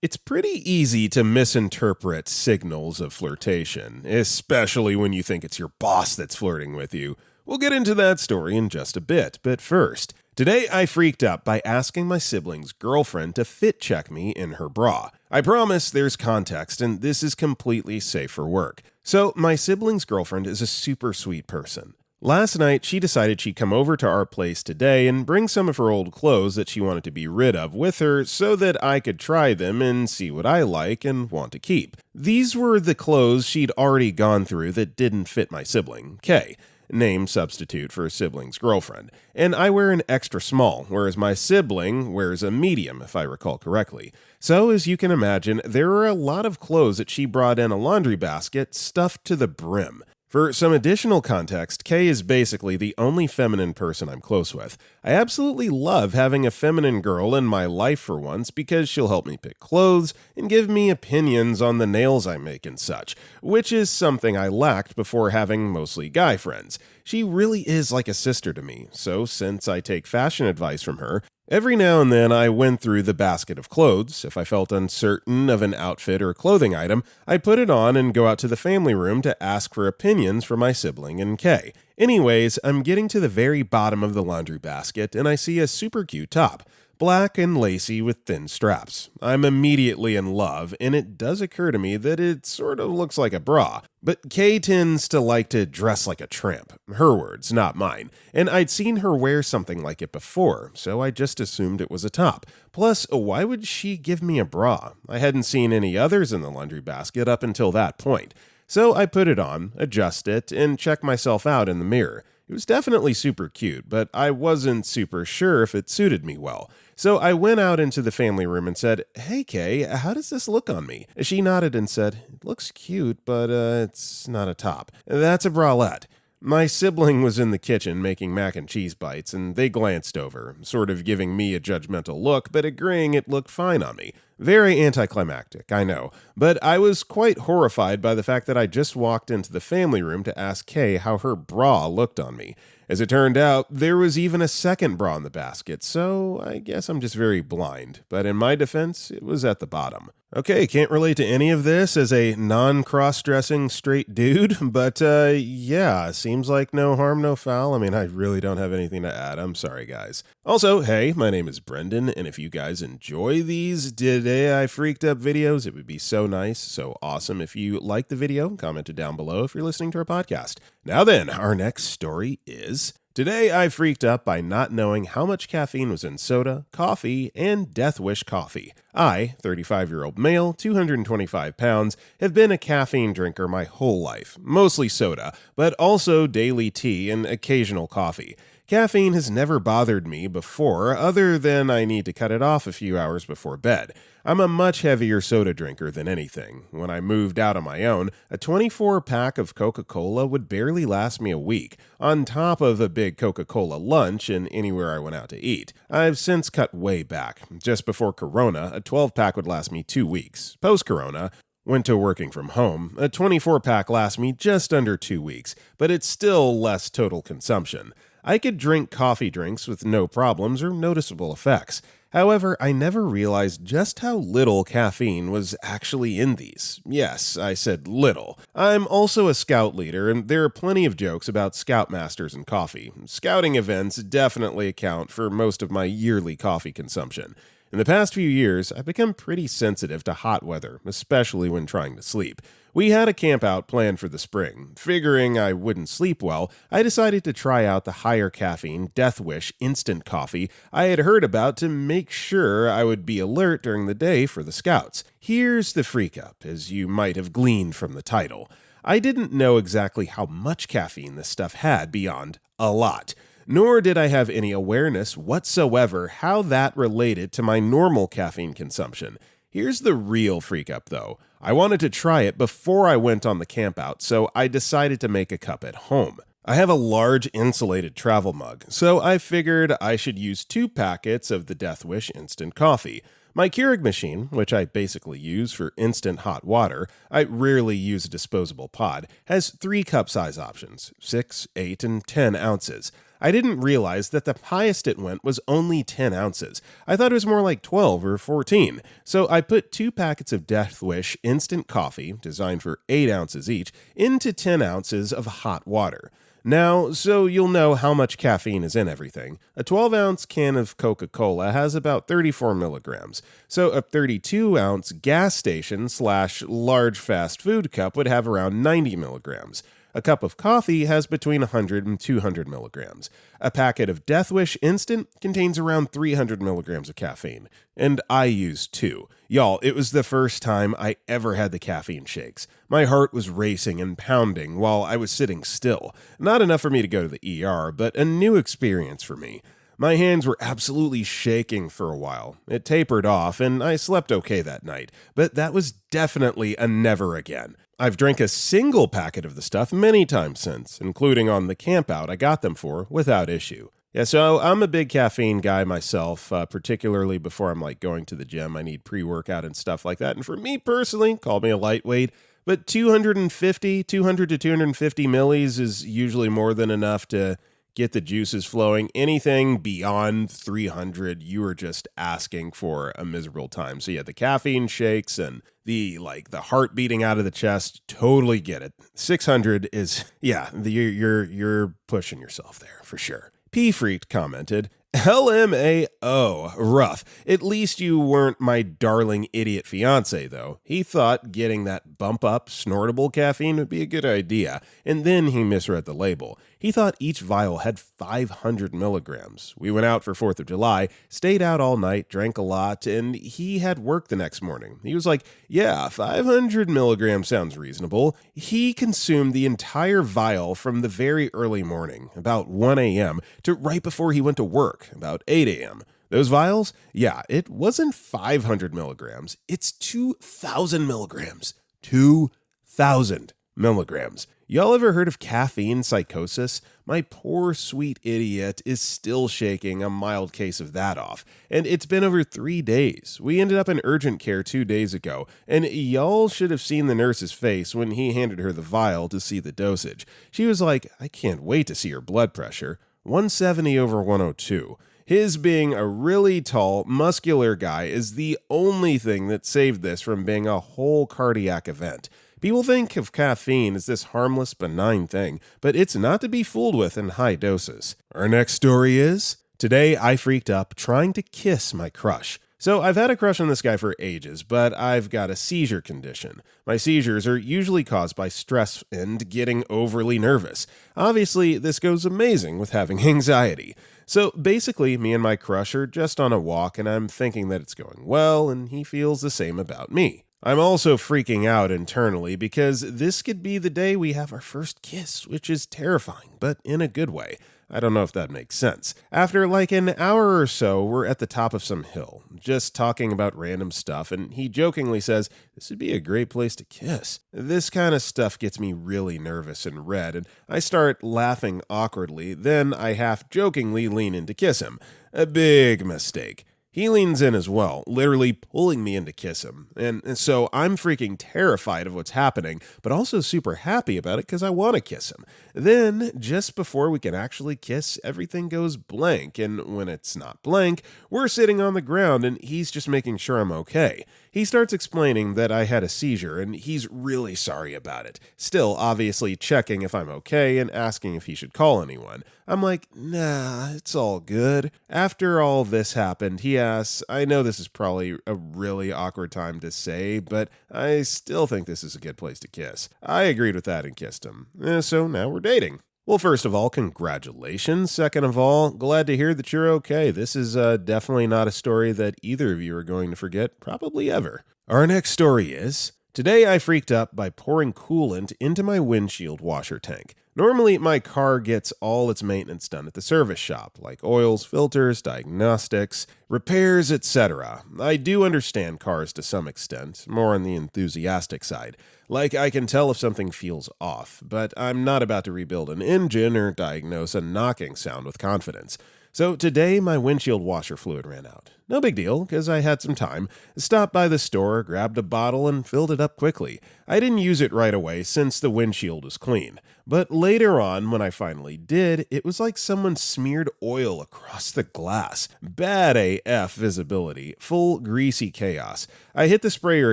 It's pretty easy to misinterpret signals of flirtation, especially when you think it's your boss that's flirting with you. We'll get into that story in just a bit, but first, today I freaked up by asking my sibling's girlfriend to fit check me in her bra. I promise there's context, and this is completely safe for work. So, my sibling's girlfriend is a super sweet person. Last night, she decided she'd come over to our place today and bring some of her old clothes that she wanted to be rid of with her so that I could try them and see what I like and want to keep. These were the clothes she'd already gone through that didn't fit my sibling, Kay, name substitute for sibling's girlfriend, and I wear an extra small, whereas my sibling wears a medium, if I recall correctly. So, as you can imagine, there are a lot of clothes that she brought in a laundry basket stuffed to the brim. For some additional context, Kay is basically the only feminine person I'm close with. I absolutely love having a feminine girl in my life for once because she'll help me pick clothes and give me opinions on the nails I make and such, which is something I lacked before having mostly guy friends. She really is like a sister to me, so since I take fashion advice from her, every now and then I went through the basket of clothes. If I felt uncertain of an outfit or clothing item, I'd put it on and go out to the family room to ask for opinions from my sibling and Kay. Anyways, I'm getting to the very bottom of the laundry basket and I see a super cute top. Black and lacy with thin straps. I'm immediately in love, and it does occur to me that it sort of looks like a bra. But Kay tends to like to dress like a tramp. Her words, not mine. And I'd seen her wear something like it before, so I just assumed it was a top. Plus, why would she give me a bra? I hadn't seen any others in the laundry basket up until that point. So I put it on, adjust it, and check myself out in the mirror. It was definitely super cute, but I wasn't super sure if it suited me well. So I went out into the family room and said, "Hey Kay, how does this look on me?" She nodded and said, "It looks cute, but it's not a top. That's a bralette." My sibling was in the kitchen making mac and cheese bites, and they glanced over, sort of giving me a judgmental look, but agreeing it looked fine on me. Very anticlimactic, I know, but I was quite horrified by the fact that I just walked into the family room to ask Kay how her bra looked on me. As it turned out, there was even a second bra in the basket, so I guess I'm just very blind. But in my defense, it was at the bottom. Okay, can't relate to any of this as a non-cross-dressing straight dude, but yeah, seems like no harm, no foul. I mean, I really don't have anything to add. I'm sorry, guys. Also, hey, my name is Brendan, and if you guys enjoy these Today I Freaked Up videos, it would be so nice, so awesome if you like the video. Comment it down below if you're listening to our podcast. Now then, our next story is... Today, I freaked up by not knowing how much caffeine was in soda, coffee, and Death Wish coffee. I, 35-year-old male, 225 pounds, have been a caffeine drinker my whole life, mostly soda, but also daily tea and occasional coffee. Caffeine has never bothered me before, other than I need to cut it off a few hours before bed. I'm a much heavier soda drinker than anything. When I moved out on my own, a 24-pack of Coca-Cola would barely last me a week, on top of a big Coca-Cola lunch and anywhere I went out to eat. I've since cut way back. Just before Corona, a 12-pack would last me 2 weeks. Post-Corona, went to working from home, a 24-pack lasts me just under 2 weeks, but it's still less total consumption. I could drink coffee drinks with no problems or noticeable effects. However, I never realized just how little caffeine was actually in these. Yes, I said little. I'm also a scout leader, and there are plenty of jokes about scoutmasters and coffee. Scouting events definitely account for most of my yearly coffee consumption. In the past few years, I've become pretty sensitive to hot weather, especially when trying to sleep. We had a camp out planned for the spring. Figuring I wouldn't sleep well, I decided to try out the higher caffeine Death Wish instant coffee I had heard about to make sure I would be alert during the day for the scouts. Here's the freak up, as you might have gleaned from the title. I didn't know exactly how much caffeine this stuff had beyond a lot. Nor did I have any awareness whatsoever how that related to my normal caffeine consumption. Here's the real freak up though. I wanted to try it before I went on the camp out, so I decided to make a cup at home. I have a large insulated travel mug, so I figured I should use 2 packets of the Death Wish instant coffee. My Keurig machine, which I basically use for instant hot water, I rarely use a disposable pod, has 3 cup size options, 6, 8, and 10 ounces. I didn't realize that the highest it went was only 10 ounces. I thought it was more like 12 or 14. So I put 2 packets of Death Wish instant coffee, designed for 8 ounces each, into 10 ounces of hot water. Now, so you'll know how much caffeine is in everything, a 12-ounce can of Coca-Cola has about 34 milligrams, so a 32-ounce gas station / large fast food cup would have around 90 milligrams. A cup of coffee has between 100 and 200 milligrams. A packet of Death Wish Instant contains around 300 milligrams of caffeine. And I use 2. Y'all, it was the first time I ever had the caffeine shakes. My heart was racing and pounding while I was sitting still. Not enough for me to go to the ER, but a new experience for me. My hands were absolutely shaking for a while. It tapered off, and I slept okay that night, but that was definitely a never again. I've drank a single packet of the stuff many times since, including on the campout I got them for, without issue. Yeah, so I'm a big caffeine guy myself, particularly before I'm going to the gym. I need pre-workout and stuff like that, and for me personally, call me a lightweight, but 200 to 250 millis is usually more than enough to get the juices flowing. Anything beyond 300, you are just asking for a miserable time. So yeah, the caffeine shakes and the heart beating out of the chest, totally get it. 600 is, yeah, you're pushing yourself there for sure. P Freaked commented, LMAO, rough. At least you weren't my darling idiot fiance, though. He thought getting that bump up, snortable caffeine would be a good idea, and then he misread the label. He thought each vial had 500 milligrams. We went out for 4th of July, stayed out all night, drank a lot, and he had work the next morning. He was like, yeah, 500 milligrams sounds reasonable. He consumed the entire vial from the very early morning, about 1 a.m., to right before he went to work, about 8 a.m. Those vials? Yeah, it wasn't 500 milligrams. It's 2,000 milligrams. 2,000 milligrams. Y'all ever heard of caffeine psychosis? My poor sweet idiot is still shaking a mild case of that off, and it's been over 3 days. We ended up in urgent care 2 days ago, and y'all should have seen the nurse's face when he handed her the vial to see the dosage. She was like, I can't wait to see your blood pressure. 170 over 102. His being a really tall, muscular guy is the only thing that saved this from being a whole cardiac event. People think of caffeine as this harmless, benign thing, but it's not to be fooled with in high doses. Our next story is, today I freaked up trying to kiss my crush. So I've had a crush on this guy for ages, but I've got a seizure condition. My seizures are usually caused by stress and getting overly nervous. Obviously, this goes amazing with having anxiety. So basically, me and my crush are just on a walk, and I'm thinking that it's going well, and he feels the same about me. I'm also freaking out internally because this could be the day we have our first kiss, which is terrifying, but in a good way. I don't know if that makes sense. After an hour or so, we're at the top of some hill, just talking about random stuff, and he jokingly says, this would be a great place to kiss. This kind of stuff gets me really nervous and red, and I start laughing awkwardly, then I half-jokingly lean in to kiss him. A big mistake. He leans in as well, literally pulling me in to kiss him. And so I'm freaking terrified of what's happening, but also super happy about it because I want to kiss him. Then, just before we can actually kiss, everything goes blank. And when it's not blank, we're sitting on the ground and he's just making sure I'm okay. He starts explaining that I had a seizure and he's really sorry about it. Still, obviously checking if I'm okay and asking if he should call anyone. I'm like, nah, it's all good. After all this happened, he asks, I know this is probably a really awkward time to say, but I still think this is a good place to kiss. I agreed with that and kissed him. So now we're dating. Well, first of all, congratulations. Second of all, glad to hear that you're okay. This is definitely not a story that either of you are going to forget, probably ever. Our next story is, today I freaked up by pouring coolant into my windshield washer tank. Normally, my car gets all its maintenance done at the service shop, like oils, filters, diagnostics, repairs, etc. I do understand cars to some extent, more on the enthusiastic side. I can tell if something feels off, but I'm not about to rebuild an engine or diagnose a knocking sound with confidence. So today my windshield washer fluid ran out. No big deal, because I had some time. Stopped by the store, grabbed a bottle, and filled it up quickly. I didn't use it right away since the windshield was clean. But later on, when I finally did, it was like someone smeared oil across the glass. Bad AF visibility, full greasy chaos. I hit the sprayer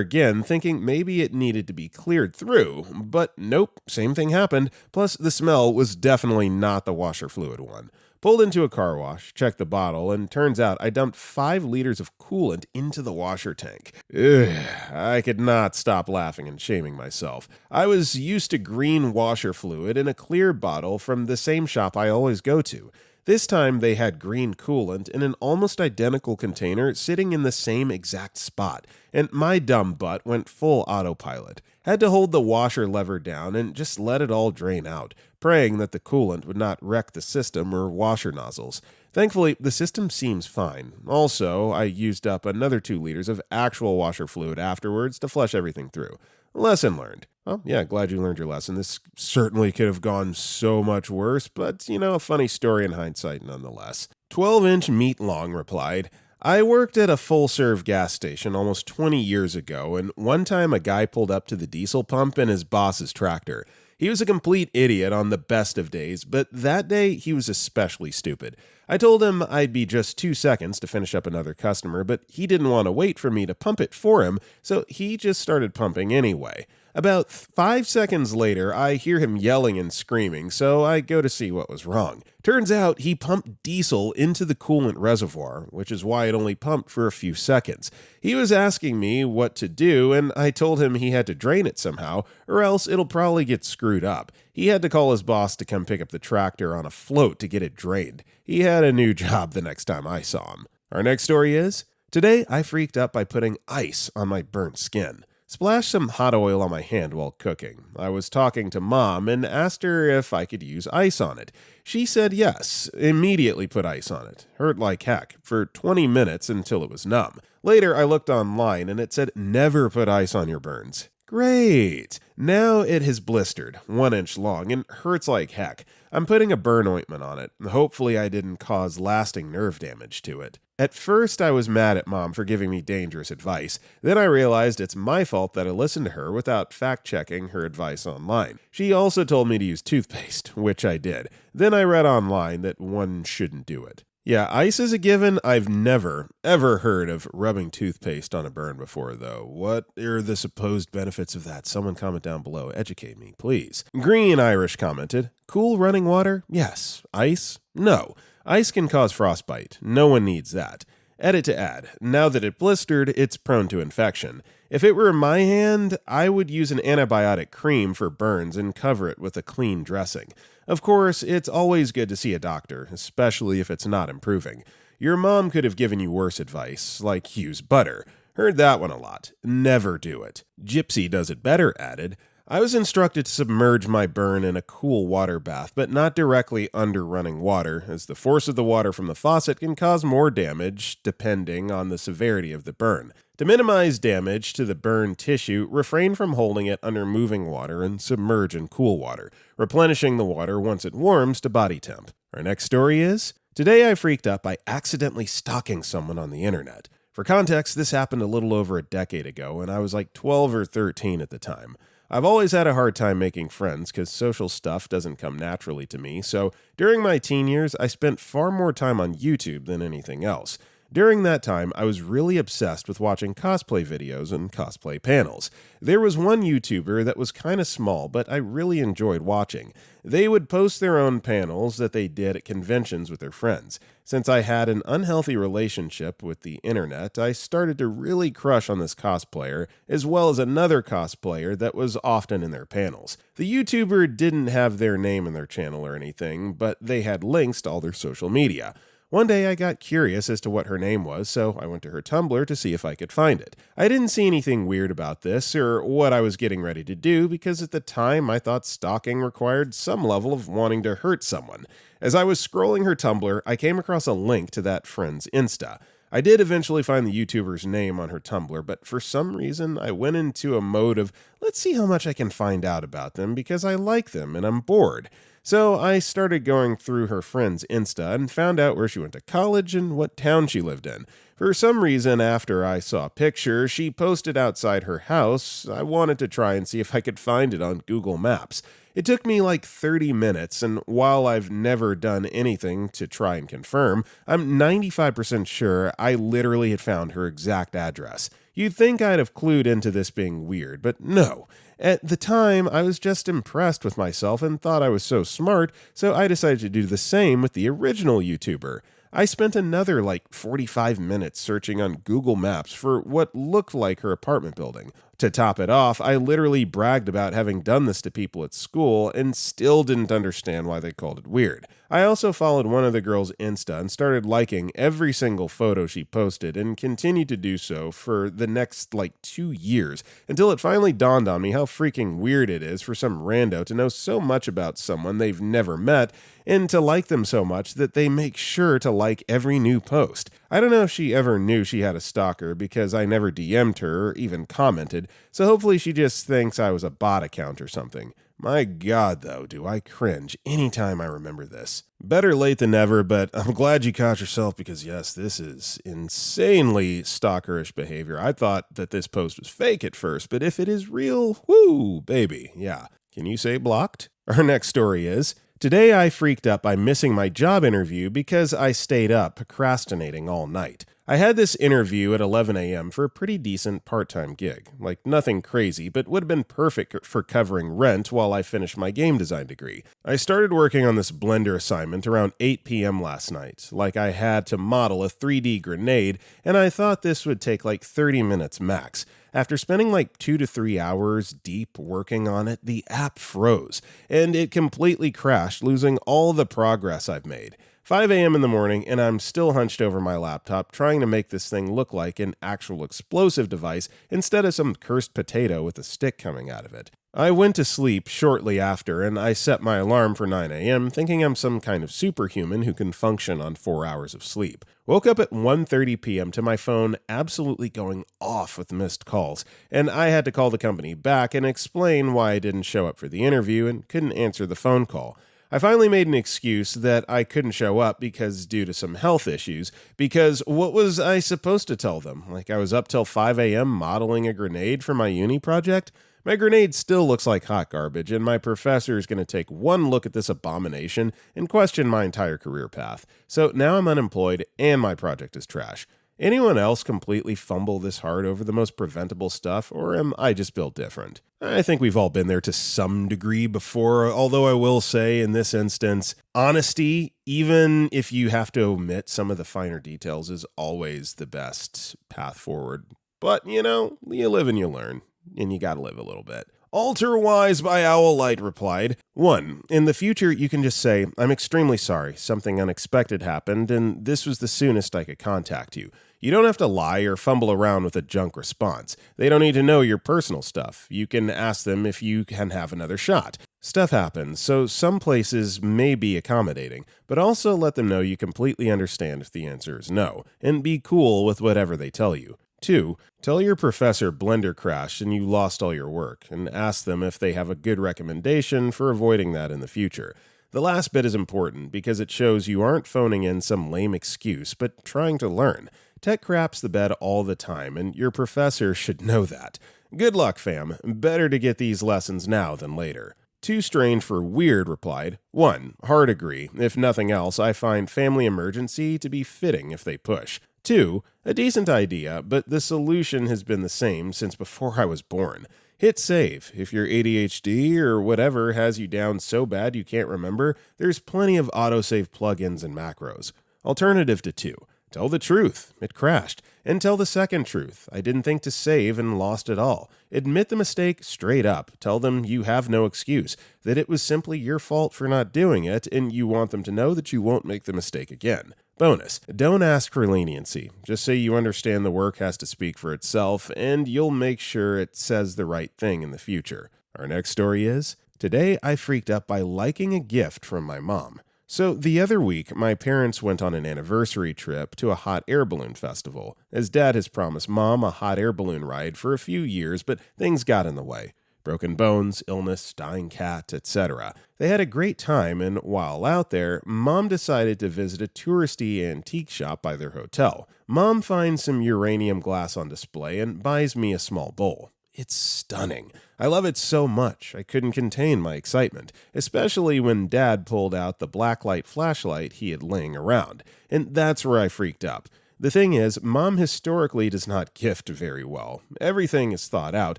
again, thinking maybe it needed to be cleared through, but nope, same thing happened. Plus, the smell was definitely not the washer fluid one. Pulled into a car wash, checked the bottle, and turns out I dumped 5 liters of coolant into the washer tank. Ugh, I could not stop laughing and shaming myself. I was used to green washer fluid in a clear bottle from the same shop I always go to. This time they had green coolant in an almost identical container sitting in the same exact spot, and my dumb butt went full autopilot. Had to hold the washer lever down and just let it all drain out, praying that the coolant would not wreck the system or washer nozzles. Thankfully, the system seems fine. Also, I used up another 2 liters of actual washer fluid afterwards to flush everything through. Lesson learned. Well, yeah, glad you learned your lesson. This certainly could have gone so much worse, but, a funny story in hindsight nonetheless. 12-inch meat long replied, I worked at a full-serve gas station almost 20 years ago, and one time a guy pulled up to the diesel pump in his boss's tractor. He was a complete idiot on the best of days, but that day he was especially stupid. I told him I'd be just 2 seconds to finish up another customer, but he didn't want to wait for me to pump it for him, so he just started pumping anyway. About 5 seconds later, I hear him yelling and screaming, so I go to see what was wrong. Turns out he pumped diesel into the coolant reservoir, which is why it only pumped for a few seconds. He was asking me what to do, and I told him he had to drain it somehow, or else it'll probably get screwed up. He had to call his boss to come pick up the tractor on a float to get it drained. He had a new job the next time I saw him. Our next story is, today I freaked up by putting ice on my burnt skin. Splashed some hot oil on my hand while cooking. I was talking to Mom and asked her if I could use ice on it. She said yes. Immediately put ice on it. Hurt like heck for 20 minutes until it was numb. Later, I looked online and it said never put ice on your burns. Great! Now it has blistered, 1 inch long, and hurts like heck. I'm putting a burn ointment on it. Hopefully I didn't cause lasting nerve damage to it. At first, I was mad at Mom for giving me dangerous advice. Then I realized it's my fault that I listened to her without fact-checking her advice online. She also told me to use toothpaste, which I did. Then I read online that one shouldn't do it. Yeah, ice is a given. I've never, ever heard of rubbing toothpaste on a burn before, though. What are the supposed benefits of that? Someone comment down below. Educate me, please. Green Irish commented, cool running water? Yes. Ice? No. Ice can cause frostbite. No one needs that. Edit to add. Now that it blistered, it's prone to infection. If it were in my hand, I would use an antibiotic cream for burns and cover it with a clean dressing. Of course, it's always good to see a doctor, especially if it's not improving. Your mom could have given you worse advice, like use butter. Heard that one a lot. Never do it. Gypsy Does It Better added, I was instructed to submerge my burn in a cool water bath, but not directly under running water, as the force of the water from the faucet can cause more damage depending on the severity of the burn. To minimize damage to the burn tissue, refrain from holding it under moving water and submerge in cool water, replenishing the water once it warms to body temp. Our next story is, today I freaked up by accidentally stalking someone on the internet. For context, this happened a little over a decade ago, and I was like 12 or 13 at the time. I've always had a hard time making friends because social stuff doesn't come naturally to me, so during my teen years, I spent far more time on YouTube than anything else. During that time, I was really obsessed with watching cosplay videos and cosplay panels. There was one YouTuber that was kind of small, but I really enjoyed watching. They would post their own panels that they did at conventions with their friends. Since I had an unhealthy relationship with the internet, I started to really crush on this cosplayer, as well as another cosplayer that was often in their panels. The YouTuber didn't have their name in their channel or anything, but they had links to all their social media. One day I got curious as to what her name was, so I went to her Tumblr to see if I could find it. I didn't see anything weird about this or what I was getting ready to do because at the time I thought stalking required some level of wanting to hurt someone. As I was scrolling her Tumblr, I came across a link to that friend's Insta. I did eventually find the YouTuber's name on her Tumblr, but for some reason I went into a mode of, let's see how much I can find out about them because I like them and I'm bored. So I started going through her friend's Insta and found out where she went to college and what town she lived in. For some reason, after I saw a picture she posted outside her house, I wanted to try and see if I could find it on Google Maps. It took me like 30 minutes, and while I've never done anything to try and confirm, I'm 95% sure I literally had found her exact address. You'd think I'd have clued into this being weird, but no. At the time, I was just impressed with myself and thought I was so smart, so I decided to do the same with the original YouTuber. I spent another like 45 minutes searching on Google Maps for what looked like her apartment building. To top it off, I literally bragged about having done this to people at school and still didn't understand why they called it weird. I also followed one of the girls' Insta and started liking every single photo she posted and continued to do so for the next like 2 years until it finally dawned on me how freaking weird it is for some rando to know so much about someone they've never met and to like them so much that they make sure to like every new post. I don't know if she ever knew she had a stalker because I never DM'd her or even commented, so hopefully she just thinks I was a bot account or something. My god, though, do I cringe anytime I remember this. Better late than never, but I'm glad you caught yourself because yes, this is insanely stalkerish behavior. I thought that this post was fake at first, but if it is real, whoo, baby, yeah. Can you say blocked? Our next story is, today I freaked up by missing my job interview because I stayed up procrastinating all night. I had this interview at 11 a.m. for a pretty decent part-time gig. Like nothing crazy, but would have been perfect for covering rent while I finished my game design degree. I started working on this Blender assignment around 8 p.m. last night. Like I had to model a 3D grenade, and I thought this would take like 30 minutes max. After spending like 2 to 3 hours deep working on it, the app froze, and it completely crashed, losing all the progress I've made. 5 a.m. in the morning, and I'm still hunched over my laptop trying to make this thing look like an actual explosive device instead of some cursed potato with a stick coming out of it. I went to sleep shortly after, and I set my alarm for 9 a.m., thinking I'm some kind of superhuman who can function on 4 hours of sleep. Woke up at 1:30 p.m. to my phone absolutely going off with missed calls, and I had to call the company back and explain why I didn't show up for the interview and couldn't answer the phone call. I finally made an excuse that I couldn't show up because due to some health issues, because what was I supposed to tell them? Like I was up till 5 a.m. modeling a grenade for my uni project? My grenade still looks like hot garbage, and my professor is going to take one look at this abomination and question my entire career path. So now I'm unemployed and my project is trash. Anyone else completely fumble this hard over the most preventable stuff, or am I just built different? I think we've all been there to some degree before, although I will say in this instance, honesty, even if you have to omit some of the finer details, is always the best path forward. But, you live and you learn, and you gotta live a little bit. Alter Wise by Owllight replied, 1. In the future, you can just say, I'm extremely sorry, something unexpected happened, and this was the soonest I could contact you. You don't have to lie or fumble around with a junk response. They don't need to know your personal stuff. You can ask them if you can have another shot. Stuff happens, so some places may be accommodating, but also let them know you completely understand if the answer is no, and be cool with whatever they tell you. 2. Tell your professor Blender crashed and you lost all your work, and ask them if they have a good recommendation for avoiding that in the future. The last bit is important because it shows you aren't phoning in some lame excuse, but trying to learn. Tech craps the bed all the time, and your professor should know that. Good luck, fam. Better to get these lessons now than later. Too Strange for Weird replied, 1. Hard agree. If nothing else, I find family emergency to be fitting if they push. 2. A decent idea, but the solution has been the same since before I was born. Hit save. If your ADHD or whatever has you down so bad you can't remember, there's plenty of autosave plugins and macros. Alternative to 2. Tell the truth. It crashed. And tell the second truth. I didn't think to save and lost it all. Admit the mistake straight up. Tell them you have no excuse, that it was simply your fault for not doing it, and you want them to know that you won't make the mistake again. Bonus, don't ask for leniency. Just say you understand the work has to speak for itself, and you'll make sure it says the right thing in the future. Our next story is, today I freaked up by liking a gift from my mom. So the other week, my parents went on an anniversary trip to a hot air balloon festival, as Dad has promised Mom a hot air balloon ride for a few years, but things got in the way. broken bones, illness, dying cat, etc. They had a great time, and while out there, Mom decided to visit a touristy antique shop by their hotel. Mom finds some uranium glass on display and buys me a small bowl. It's stunning. I love it so much I couldn't contain my excitement, especially when Dad pulled out the blacklight flashlight he had laying around, and that's where I freaked up. The thing is, Mom historically does not gift very well. Everything is thought out,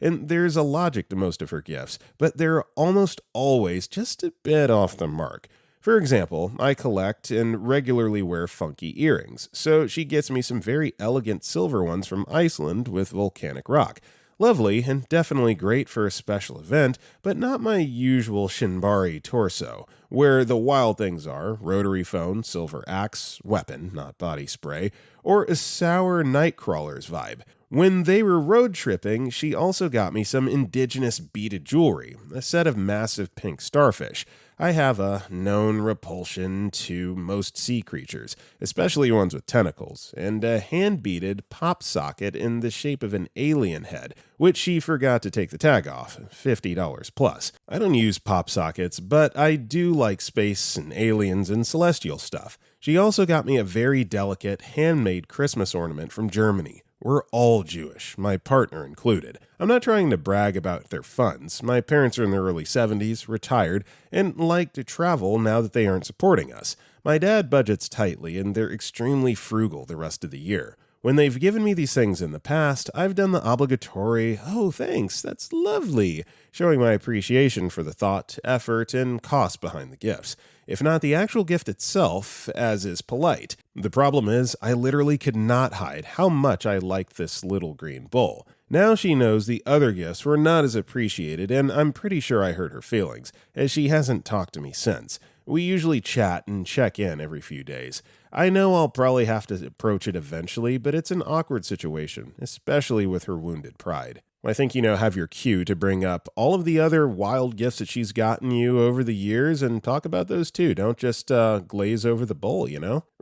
and there's a logic to most of her gifts, but they're almost always just a bit off the mark. For example, I collect and regularly wear funky earrings, so she gets me some very elegant silver ones from Iceland with volcanic rock. Lovely and definitely great for a special event, but not my usual Shinbari torso, where the wild things are rotary phone, silver axe, weapon, not body spray, or a sour Nightcrawlers vibe. When they were road tripping, she also got me some indigenous beaded jewelry, a set of massive pink starfish. I have a known repulsion to most sea creatures, especially ones with tentacles, and a hand-beaded pop socket in the shape of an alien head, which she forgot to take the tag off, $50 plus. I don't use pop sockets, but I do like space and aliens and celestial stuff. She also got me a very delicate, handmade Christmas ornament from Germany. We're all Jewish, my partner included. I'm not trying to brag about their funds. My parents are in their early 70s, retired, and like to travel now that they aren't supporting us. My dad budgets tightly, and they're extremely frugal the rest of the year. When they've given me these things in the past, I've done the obligatory, "Oh, thanks, that's lovely," showing my appreciation for the thought, effort, and cost behind the gifts, if not the actual gift itself, as is polite. The problem is, I literally could not hide how much I liked this little green bowl. Now she knows the other gifts were not as appreciated, and I'm pretty sure I hurt her feelings, as she hasn't talked to me since. We usually chat and check in every few days. I know I'll probably have to approach it eventually, but it's an awkward situation, especially with her wounded pride. I think have your cue to bring up all of the other wild gifts that she's gotten you over the years and talk about those too. Don't just glaze over the bowl.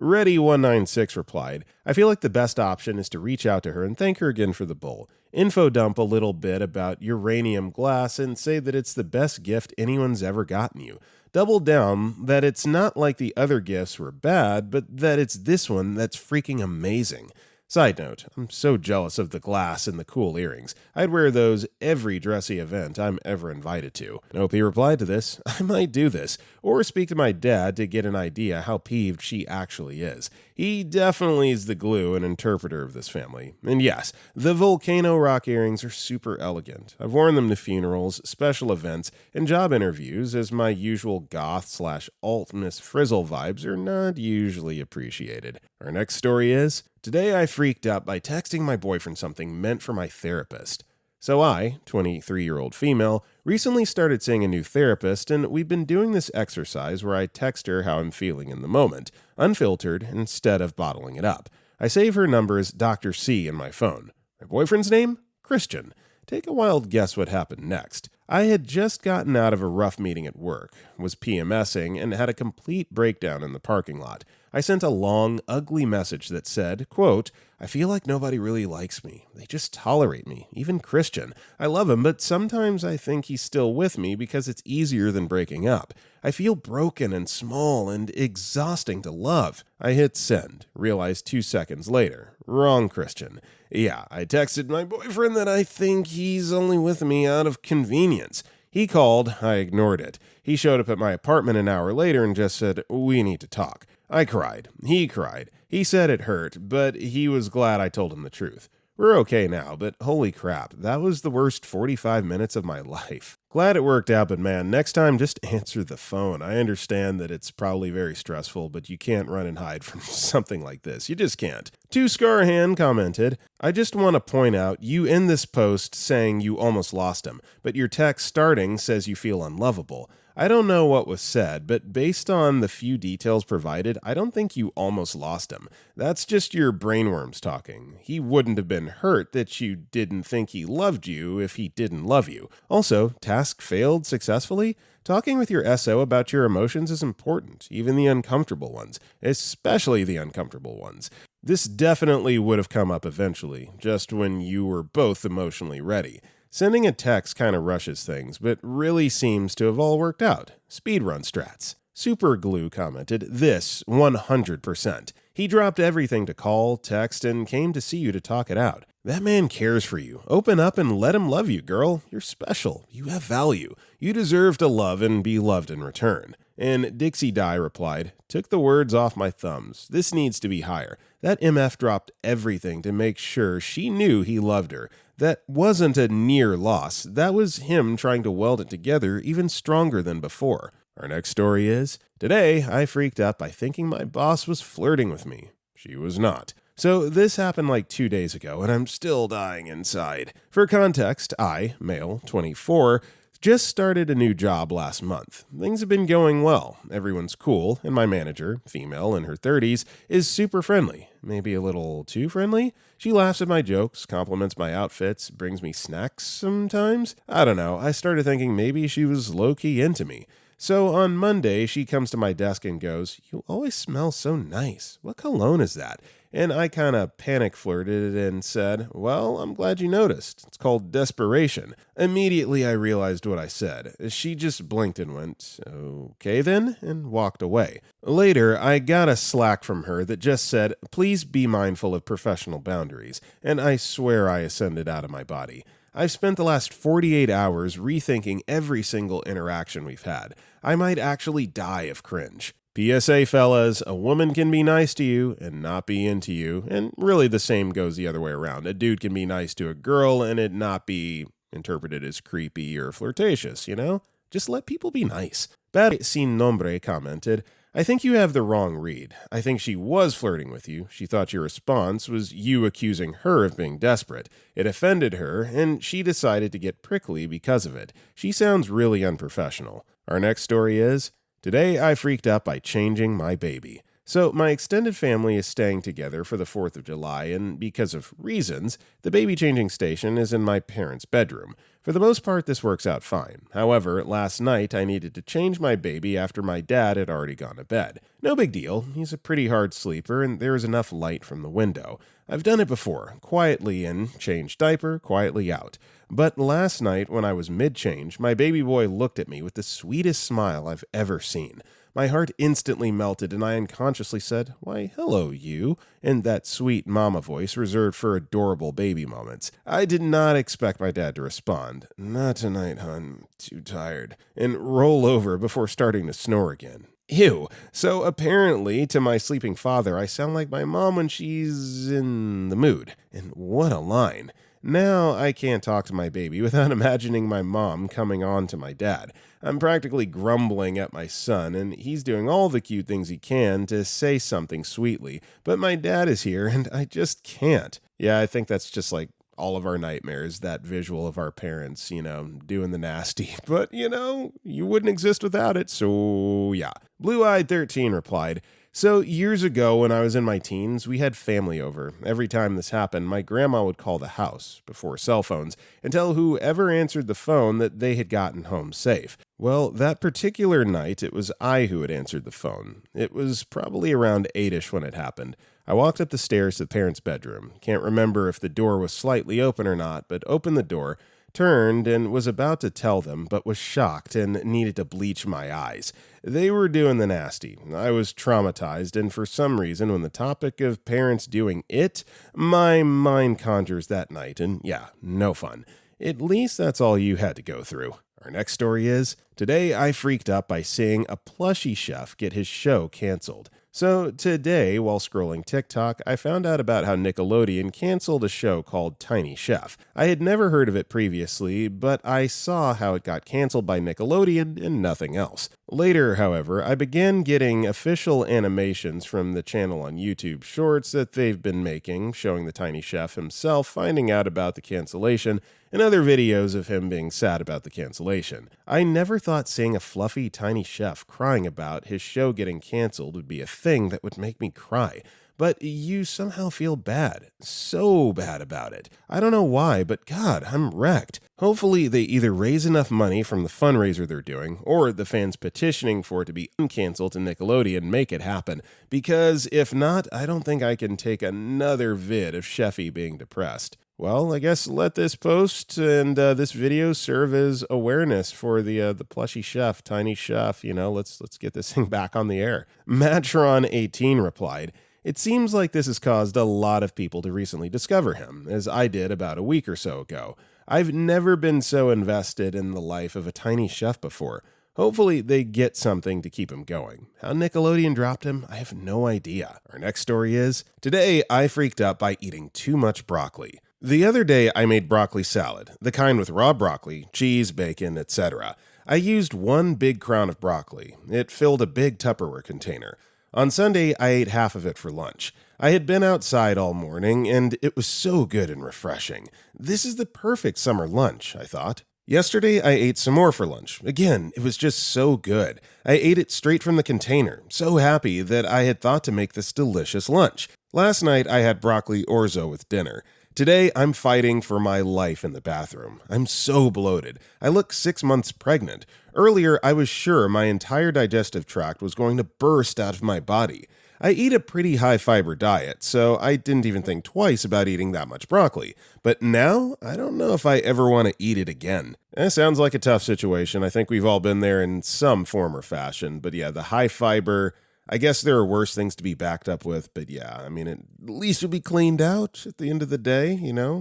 Ready196 replied, "I feel like the best option is to reach out to her and thank her again for the bowl. Info dump a little bit about uranium glass and say that it's the best gift anyone's ever gotten you. Double down that it's not like the other gifts were bad, but that it's this one that's freaking amazing. Side note, I'm so jealous of the glass and the cool earrings. I'd wear those every dressy event I'm ever invited to." And OP replied to this, "I might do this, or speak to my dad to get an idea how peeved she actually is. He definitely is the glue and interpreter of this family. And yes, the volcano rock earrings are super elegant. I've worn them to funerals, special events, and job interviews, as my usual goth/alt Miss Frizzle vibes are not usually appreciated." Our next story is, "Today I freaked out by texting my boyfriend something meant for my therapist." So I, 23-year-old female, recently started seeing a new therapist, and we've been doing this exercise where I text her how I'm feeling in the moment, unfiltered, instead of bottling it up. I save her number as Dr. C in my phone. My boyfriend's name? Christian. Take a wild guess what happened next. I had just gotten out of a rough meeting at work, was PMSing, and had a complete breakdown in the parking lot. I sent a long, ugly message that said, quote, "I feel like nobody really likes me. They just tolerate me, even Christian. I love him, but sometimes I think he's still with me because it's easier than breaking up. I feel broken and small and exhausting to love." I hit send, realized 2 seconds later. Wrong Christian. Yeah, I texted my boyfriend that I think he's only with me out of convenience. He called, I ignored it. He showed up at my apartment an hour later and just said, "We need to talk." I cried. He cried. He said it hurt, but he was glad I told him the truth. We're okay now, but holy crap, that was the worst 45 minutes of my life. Glad it worked out, but man, next time just answer the phone. I understand that it's probably very stressful, but you can't run and hide from something like this. You just can't. Two Scarhan commented, "I just want to point out, you end this post saying you almost lost him, but your text starting says you feel unlovable. I don't know what was said, but based on the few details provided, I don't think you almost lost him. That's just your brainworms talking. He wouldn't have been hurt that you didn't think he loved you if he didn't love you. Also, task failed successfully? Talking with your SO about your emotions is important, even the uncomfortable ones, especially the uncomfortable ones. This definitely would have come up eventually, just when you were both emotionally ready. Sending a text kind of rushes things, but really seems to have all worked out. Speedrun strats. Super Glue commented, "This 100%. He dropped everything to call, text, and came to see you to talk it out. That man cares for you. Open up and let him love you, girl. You're special. You have value. You deserve to love and be loved in return." And Dixie Dye replied, "Took the words off my thumbs. This needs to be higher. That MF dropped everything to make sure she knew he loved her. That wasn't a near loss. That was him trying to weld it together even stronger than before." Our next story is, "Today, I freaked out by thinking my boss was flirting with me. She was not." So this happened like 2 days ago, and I'm still dying inside. For context, I, male, 24, just started a new job last month. Things have been going well. Everyone's cool, and my manager, female in her 30s, is super friendly. Maybe a little too friendly? She laughs at my jokes, compliments my outfits, brings me snacks sometimes. I don't know, I started thinking maybe she was low-key into me. So on Monday, she comes to my desk and goes, "You always smell so nice. What cologne is that?" And I kind of panic flirted and said, "Well, I'm glad you noticed. It's called desperation." Immediately, I realized what I said. She just blinked and went, "Okay then," and walked away. Later, I got a Slack from her that just said, "Please be mindful of professional boundaries," and I swear I ascended out of my body. I've spent the last 48 hours rethinking every single interaction we've had. I might actually die of cringe. PSA, fellas, a woman can be nice to you and not be into you, and really the same goes the other way around. A dude can be nice to a girl and it not be interpreted as creepy or flirtatious, you know? Just let people be nice. Bad Sin Nombre commented, "I think you have the wrong read. I think she was flirting with you. She thought your response was you accusing her of being desperate. It offended her, and she decided to get prickly because of it. She sounds really unprofessional." Our next story is, "Today I freaked out by changing my baby." So my extended family is staying together for the 4th of July, and because of reasons, the baby changing station is in my parents' bedroom. For the most part, this works out fine. However, last night I needed to change my baby after my dad had already gone to bed. No big deal, he's a pretty hard sleeper and there is enough light from the window. I've done it before, quietly in, change diaper, quietly out. But last night, when I was mid-change, my baby boy looked at me with the sweetest smile I've ever seen. My heart instantly melted and I unconsciously said, "Why, hello, you," in that sweet mama voice reserved for adorable baby moments. I did not expect my dad to respond, "Not tonight, hon, too tired," and roll over before starting to snore again. Ew. So apparently, to my sleeping father, I sound like my mom when she's in the mood. And what a line. Now I can't talk to my baby without imagining my mom coming on to my dad. I'm practically grumbling at my son, and he's doing all the cute things he can to say something sweetly, but my dad is here, and I just can't. Yeah, I think that's just like all of our nightmares, that visual of our parents, doing the nasty. But, you wouldn't exist without it, so yeah. Blue-Eyed 13 replied, "So years ago when I was in my teens, we had family over. Every time this happened, my grandma would call the house, before cell phones, and tell whoever answered the phone that they had gotten home safe. Well, that particular night, it was I who had answered the phone. It was probably around 8-ish when it happened. I walked up the stairs to the parents' bedroom. Can't remember if the door was slightly open or not, but opened the door, turned, and was about to tell them, but was shocked and needed to bleach my eyes. They were doing the nasty. I was traumatized, and for some reason, when the topic of parents doing it, my mind conjures that night, and yeah, no fun. At least that's all you had to go through." Our next story is, "Today I freaked out by seeing a plushy chef get his show canceled." So today, while scrolling TikTok, I found out about how Nickelodeon canceled a show called Tiny Chef. I had never heard of it previously, but I saw how it got canceled by Nickelodeon and nothing else. Later, however, I began getting official animations from the channel on YouTube Shorts that they've been making, showing the Tiny Chef himself finding out about the cancellation, and other videos of him being sad about the cancellation. I never thought seeing a fluffy tiny chef crying about his show getting canceled would be a thing that would make me cry. But you somehow feel bad. So bad about it. I don't know why, but God, I'm wrecked. Hopefully they either raise enough money from the fundraiser they're doing, or the fans petitioning for it to be uncanceled to Nickelodeon make it happen. Because if not, I don't think I can take another vid of Sheffy being depressed. Well, I guess let this post and this video serve as awareness for the plushy chef, tiny chef. Let's get this thing back on the air. Matron18 replied, "It seems like this has caused a lot of people to recently discover him, as I did about a week or so ago. I've never been so invested in the life of a tiny chef before. Hopefully they get something to keep him going. How Nickelodeon dropped him, I have no idea." Our next story is, today I freaked out by eating too much broccoli. The other day I made broccoli salad, the kind with raw broccoli, cheese, bacon, etc. I used one big crown of broccoli. It filled a big Tupperware container. On Sunday, I ate half of it for lunch. I had been outside all morning, and it was so good and refreshing. This is the perfect summer lunch, I thought. Yesterday, I ate some more for lunch. Again, it was just so good. I ate it straight from the container, so happy that I had thought to make this delicious lunch. Last night, I had broccoli orzo with dinner. Today, I'm fighting for my life in the bathroom. I'm so bloated. I look 6 months pregnant. Earlier, I was sure my entire digestive tract was going to burst out of my body. I eat a pretty high-fiber diet, so I didn't even think twice about eating that much broccoli. But now, I don't know if I ever want to eat it again. Sounds like a tough situation. I think we've all been there in some form or fashion. But yeah, the high-fiber, I guess there are worse things to be backed up with, but yeah, I mean, at least you'll be cleaned out at the end of the day,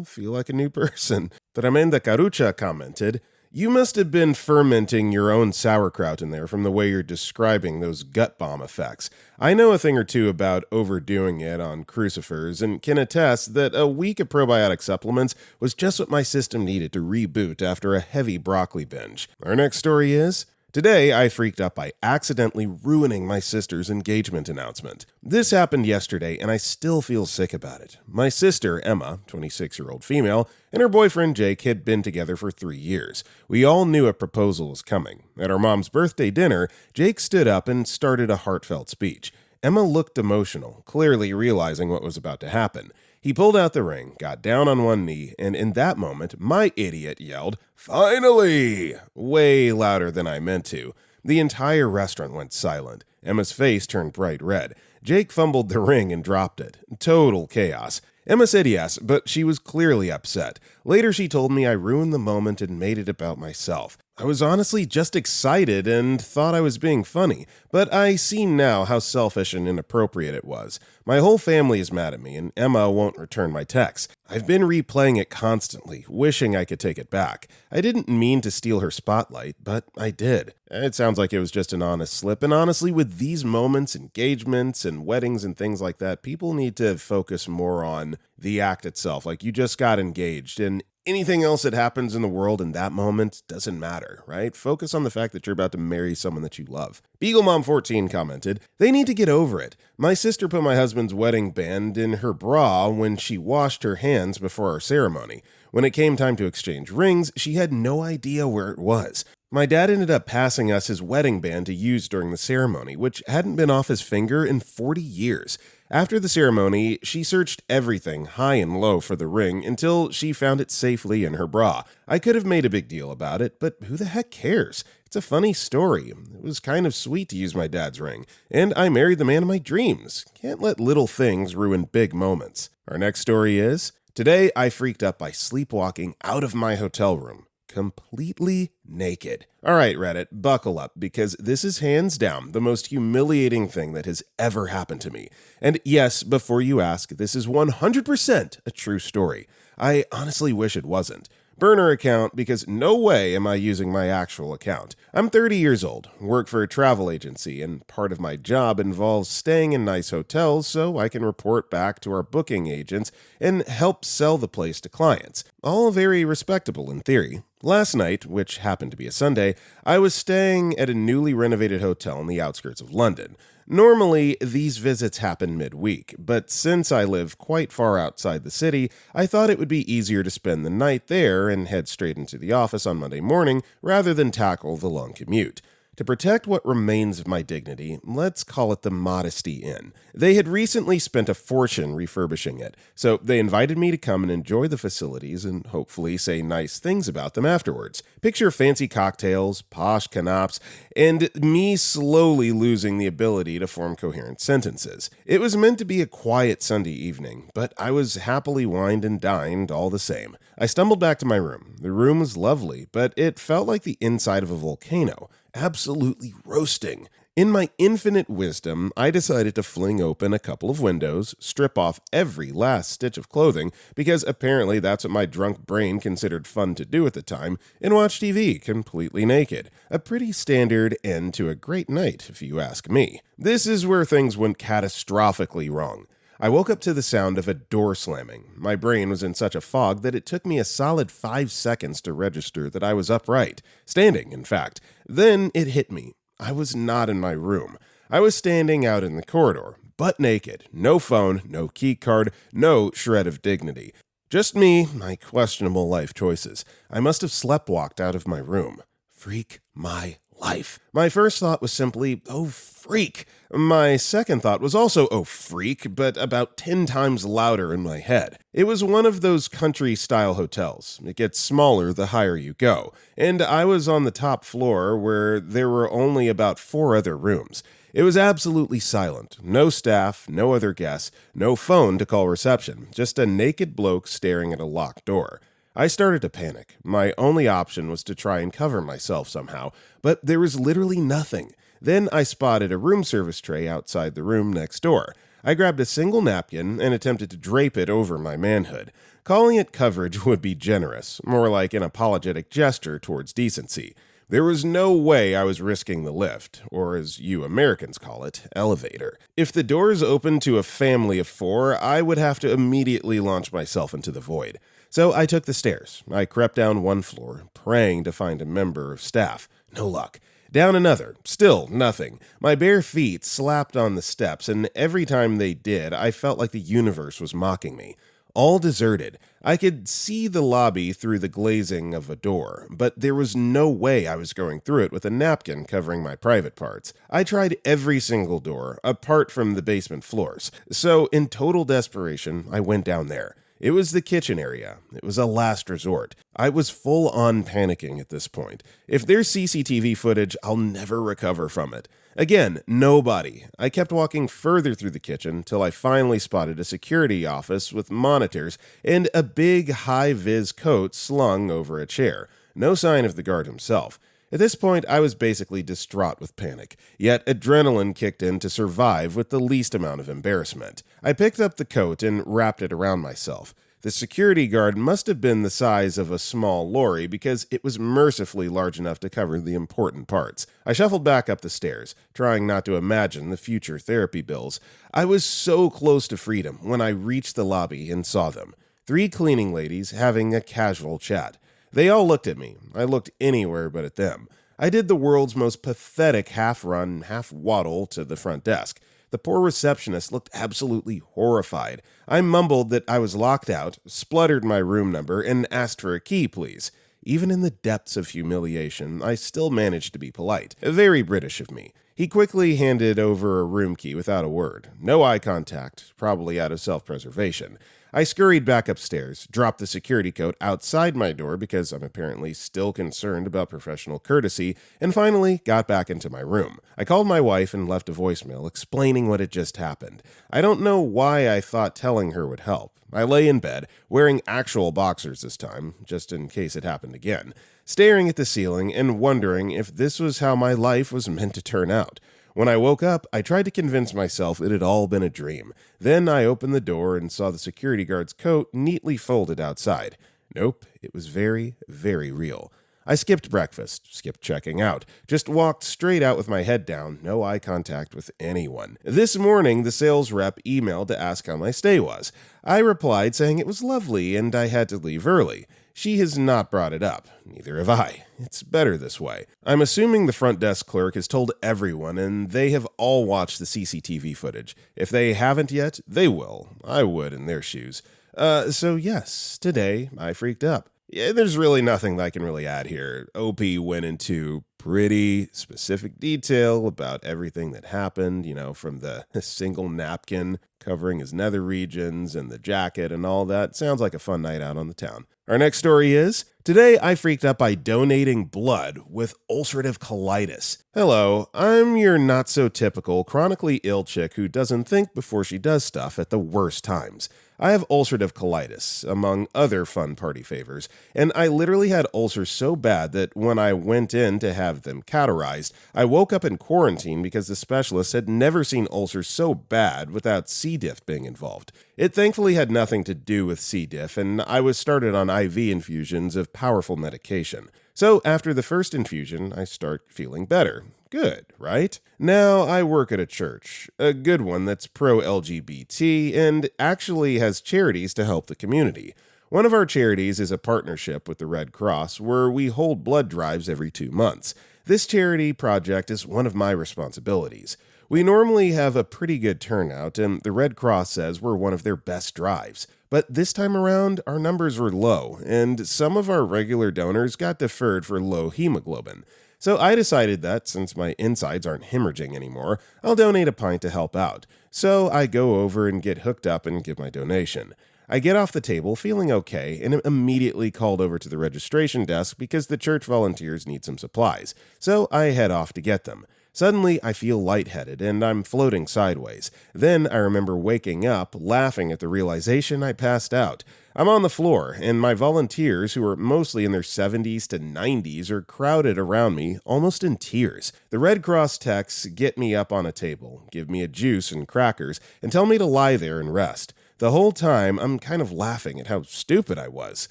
feel like a new person. Tremenda Carucha commented, "You must have been fermenting your own sauerkraut in there from the way you're describing those gut bomb effects. I know a thing or two about overdoing it on crucifers and can attest that a week of probiotic supplements was just what my system needed to reboot after a heavy broccoli binge." Our next story is, today, I freaked out by accidentally ruining my sister's engagement announcement. This happened yesterday, and I still feel sick about it. My sister, Emma, 26-year-old female, and her boyfriend, Jake, had been together for 3 years. We all knew a proposal was coming. At our mom's birthday dinner, Jake stood up and started a heartfelt speech. Emma looked emotional, clearly realizing what was about to happen. He pulled out the ring, got down on one knee, and in that moment, my idiot yelled, "Finally!" way louder than I meant to. The entire restaurant went silent. Emma's face turned bright red. Jake fumbled the ring and dropped it. Total chaos. Emma said yes, but she was clearly upset. Later, she told me I ruined the moment and made it about myself. I was honestly just excited and thought I was being funny, but I see now how selfish and inappropriate it was. My whole family is mad at me, and Emma won't return my texts. I've been replaying it constantly, wishing I could take it back. I didn't mean to steal her spotlight, but I did. It sounds like it was just an honest slip, and honestly, with these moments, engagements, and weddings and things like that, people need to focus more on the act itself. Like, you just got engaged, and anything else that happens in the world in that moment doesn't matter, right? Focus on the fact that you're about to marry someone that you love. BeagleMom14 commented, "They need to get over it. My sister put my husband's wedding band in her bra when she washed her hands before our ceremony. When it came time to exchange rings, she had no idea where it was. My dad ended up passing us his wedding band to use during the ceremony, which hadn't been off his finger in 40 years. After the ceremony, she searched everything, high and low, for the ring until she found it safely in her bra. I could have made a big deal about it, but who the heck cares? It's a funny story. It was kind of sweet to use my dad's ring, and I married the man of my dreams. Can't let little things ruin big moments." Our next story is, today I freaked out by sleepwalking out of my hotel room. Completely naked. All right, Reddit, buckle up, because this is hands down the most humiliating thing that has ever happened to me. And yes, before you ask, this is 100% a true story. I honestly wish it wasn't. Burner account, because no way am I using my actual account. I'm 30 years old, work for a travel agency, and part of my job involves staying in nice hotels so I can report back to our booking agents and help sell the place to clients. All very respectable in theory. Last night, which happened to be a Sunday, I was staying at a newly renovated hotel in the outskirts of London. Normally, these visits happen midweek, but since I live quite far outside the city, I thought it would be easier to spend the night there and head straight into the office on Monday morning rather than tackle the long commute. To protect what remains of my dignity, let's call it the Modesty Inn. They had recently spent a fortune refurbishing it, so they invited me to come and enjoy the facilities and hopefully say nice things about them afterwards. Picture fancy cocktails, posh canapes, and me slowly losing the ability to form coherent sentences. It was meant to be a quiet Sunday evening, but I was happily wined and dined all the same. I stumbled back to my room. The room was lovely, but it felt like the inside of a volcano, absolutely roasting. In my infinite wisdom, I decided to fling open a couple of windows, strip off every last stitch of clothing, because apparently that's what my drunk brain considered fun to do at the time, and watch TV completely naked. A pretty standard end to a great night, if you ask me. This is where things went catastrophically wrong. I woke up to the sound of a door slamming. My brain was in such a fog that it took me a solid 5 seconds to register that I was upright. Standing, in fact. Then it hit me. I was not in my room. I was standing out in the corridor, butt naked. No phone, no key card, no shred of dignity. Just me, my questionable life choices. I must have sleptwalked out of my room. Freak my life. My first thought was simply, oh freak. My second thought was also, oh freak, but about 10 times louder in my head. It was one of those country-style hotels. It gets smaller the higher you go, and I was on the top floor where there were only about 4 other rooms. It was absolutely silent. No staff, no other guests, no phone to call reception, just a naked bloke staring at a locked door. I started to panic. My only option was to try and cover myself somehow, but there was literally nothing. Then I spotted a room service tray outside the room next door. I grabbed a single napkin and attempted to drape it over my manhood. Calling it coverage would be generous, more like an apologetic gesture towards decency. There was no way I was risking the lift, or as you Americans call it, elevator. If the doors opened to a family of 4, I would have to immediately launch myself into the void. So I took the stairs. I crept down 1 floor, praying to find a member of staff. No luck. Down another. Still nothing. My bare feet slapped on the steps, and every time they did, I felt like the universe was mocking me. All deserted. I could see the lobby through the glazing of a door, but there was no way I was going through it with a napkin covering my private parts. I tried every single door, apart from the basement floors. So, in total desperation, I went down there. It was the kitchen area. It was a last resort. I was full on panicking at this point. If there's CCTV footage, I'll never recover from it. Again, nobody. I kept walking further through the kitchen till I finally spotted a security office with monitors and a big high-vis coat slung over a chair. No sign of the guard himself. At this point, I was basically distraught with panic, yet adrenaline kicked in to survive with the least amount of embarrassment. I picked up the coat and wrapped it around myself. The security guard must have been the size of a small lorry because it was mercifully large enough to cover the important parts. I shuffled back up the stairs, trying not to imagine the future therapy bills. I was so close to freedom when I reached the lobby and saw them. 3 cleaning ladies having a casual chat. They all looked at me. I looked anywhere but at them. I did the world's most pathetic half-run, half-waddle to the front desk. The poor receptionist looked absolutely horrified. I mumbled that I was locked out, spluttered my room number, and asked for a key, please. Even in the depths of humiliation, I still managed to be polite. Very British of me. He quickly handed over a room key without a word. No eye contact, probably out of self-preservation. I scurried back upstairs, dropped the security coat outside my door because I'm apparently still concerned about professional courtesy, and finally got back into my room. I called my wife and left a voicemail explaining what had just happened. I don't know why I thought telling her would help. I lay in bed, wearing actual boxers this time, just in case it happened again, staring at the ceiling and wondering if this was how my life was meant to turn out. When I woke up, I tried to convince myself it had all been a dream. Then I opened the door and saw the security guard's coat neatly folded outside. Nope, it was very, very real. I skipped breakfast, skipped checking out, just walked straight out with my head down, no eye contact with anyone. This morning, the sales rep emailed to ask how my stay was. I replied saying it was lovely and I had to leave early. She has not brought it up. Neither have I. It's better this way. I'm assuming the front desk clerk has told everyone, and they have all watched the CCTV footage. If they haven't yet, they will. I would in their shoes. So yes, today I freaked up. Yeah, there's really nothing that I can really add here. OP went into pretty specific detail about everything that happened, from the single napkin covering his nether regions and the jacket and all that. Sounds like a fun night out on the town. Our next story is, today I freaked out by donating blood with ulcerative colitis. Hello, I'm your not-so-typical chronically ill chick who doesn't think before she does stuff at the worst times. I have ulcerative colitis, among other fun party favors, and I literally had ulcers so bad that when I went in to have them cauterized, I woke up in quarantine because the specialist had never seen ulcers so bad without C. diff being involved. It thankfully had nothing to do with C. diff, and I was started on IV infusions of powerful medication. So after the first infusion, I start feeling better. Good, right? Now I work at a church, a good one that's pro-LGBT and actually has charities to help the community. One of our charities is a partnership with the Red Cross where we hold blood drives every 2 months. This charity project is one of my responsibilities. We normally have a pretty good turnout, and the Red Cross says we're one of their best drives. But this time around, our numbers were low, and some of our regular donors got deferred for low hemoglobin. So I decided that, since my insides aren't hemorrhaging anymore, I'll donate a pint to help out. So I go over and get hooked up and give my donation. I get off the table feeling okay and am immediately called over to the registration desk because the church volunteers need some supplies. So I head off to get them. Suddenly, I feel lightheaded and I'm floating sideways. Then I remember waking up, laughing at the realization I passed out. I'm on the floor, and my volunteers, who are mostly in their 70s to 90s, are crowded around me, almost in tears. The Red Cross techs get me up on a table, give me a juice and crackers, and tell me to lie there and rest. The whole time, I'm kind of laughing at how stupid I was.